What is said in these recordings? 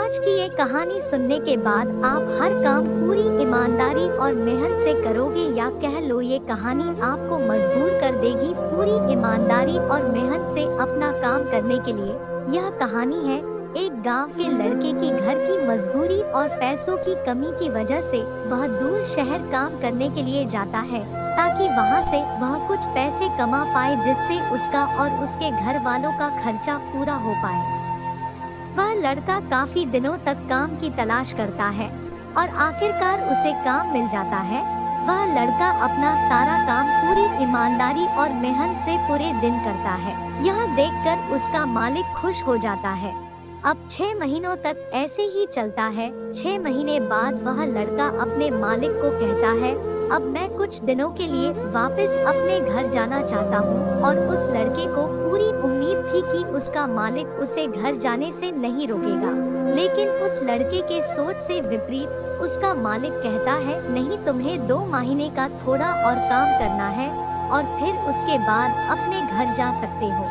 आज की ये कहानी सुनने के बाद आप हर काम पूरी ईमानदारी और मेहनत से करोगे, या कह लो ये कहानी आपको मजबूर कर देगी पूरी ईमानदारी और मेहनत से अपना काम करने के लिए। यह कहानी है एक गांव के लड़के की घर की मजबूरी और पैसों की कमी की वजह से वह दूर शहर काम करने के लिए जाता है, ताकि वहां से वह कुछ पैसे कमा पाए जिससे उसका और उसके घर वालों का खर्चा पूरा हो पाए। वह लड़का काफी दिनों तक काम की तलाश करता है और आखिरकार उसे काम मिल जाता है। वह लड़का अपना सारा काम पूरी ईमानदारी और मेहनत से पूरे दिन करता है। यह देखकर उसका मालिक खुश हो जाता है। अब 6 महीनों तक ऐसे ही चलता है। 6 महीने बाद वह लड़का अपने मालिक को कहता है, अब मैं कुछ दिनों के लिए वापस अपने घर जाना चाहता हूँ। और उस लड़के को पूरी उम्मीद थी कि उसका मालिक उसे घर जाने से नहीं रोकेगा, लेकिन उस लड़के के सोच से विपरीत उसका मालिक कहता है, नहीं, तुम्हें 2 महीने का थोड़ा और काम करना है और फिर उसके बाद अपने घर जा सकते हो।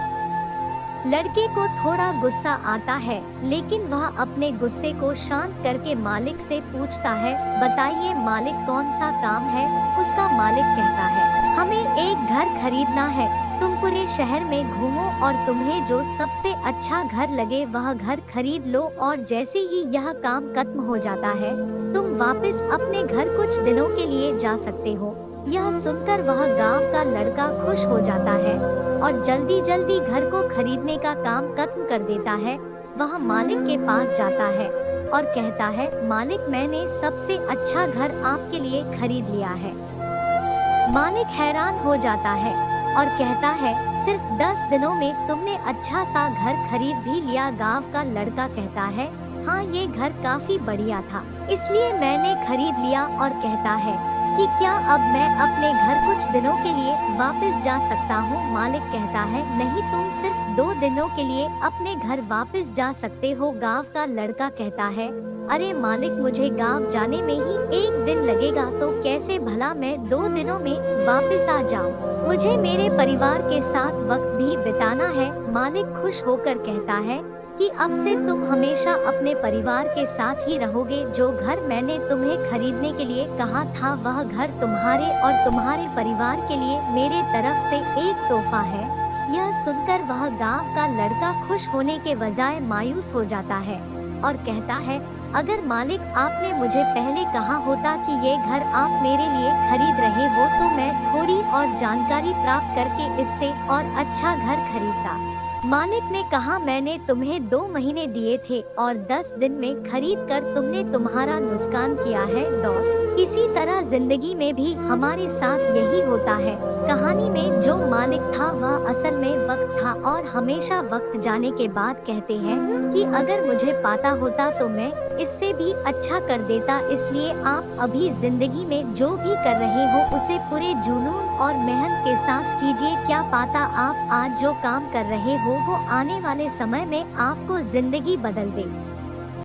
लड़के को थोड़ा गुस्सा आता है, लेकिन वह अपने गुस्से को शांत करके मालिक से पूछता है, बताइए मालिक, कौन सा काम है? उसका मालिक कहता है, हमें एक घर खरीदना है। तुम पूरे शहर में घूमो और तुम्हें जो सबसे अच्छा घर लगे वह घर खरीद लो, और जैसे ही यह काम खत्म हो जाता है तुम वापस अपने घर कुछ दिनों के लिए जा सकते हो। यह सुनकर वह गांव का लड़का खुश हो जाता है और जल्दी जल्दी घर को खरीदने का काम खत्म कर देता है। वह मालिक के पास जाता है और कहता है, मालिक, मैंने सबसे अच्छा घर आपके लिए खरीद लिया है। मालिक हैरान हो जाता है और कहता है, सिर्फ 10 दिनों में तुमने अच्छा सा घर खरीद भी लिया? गांव का लड़का कहता है, हाँ, ये घर काफी बढ़िया था, इसलिए मैंने खरीद लिया। और कहता है कि क्या अब मैं अपने घर कुछ दिनों के लिए वापस जा सकता हूँ? मालिक कहता है, नहीं, तुम सिर्फ 2 दिनों के लिए अपने घर वापस जा सकते हो। गांव का लड़का कहता है, अरे मालिक, मुझे गांव जाने में ही 1 दिन लगेगा, तो कैसे भला मैं 2 दिनों में वापस आ जाऊँ? मुझे मेरे परिवार के साथ वक्त भी बिताना है। मालिक खुश होकर कहता है कि अब से तुम हमेशा अपने परिवार के साथ ही रहोगे। जो घर मैंने तुम्हें खरीदने के लिए कहा था वह घर तुम्हारे और तुम्हारे परिवार के लिए मेरे तरफ से एक तोहफा है। यह सुनकर वह गांव का लड़का खुश होने के बजाय मायूस हो जाता है और कहता है, अगर मालिक आपने मुझे पहले कहा होता कि ये घर आप मेरे लिए खरीद रहे हो तो मैं थोड़ी और जानकारी प्राप्त करके इससे और अच्छा घर खरीदता। मालिक ने कहा, मैंने तुम्हें 2 महीने दिए थे और 10 दिन में खरीद कर तुमने तुम्हारा नुकसान किया है। इसी तरह जिंदगी में भी हमारे साथ यही होता है। कहानी में जो मालिक था वह असल में वक्त था, और हमेशा वक्त जाने के बाद कहते हैं कि अगर मुझे पता होता तो मैं इससे भी अच्छा कर देता। इसलिए आप अभी जिंदगी में जो भी कर रहे हो उसे पूरे जुनून और मेहनत के साथ कीजिए। क्या पता आप आज जो काम कर रहे हो वो आने वाले समय में आपको जिंदगी बदल दे।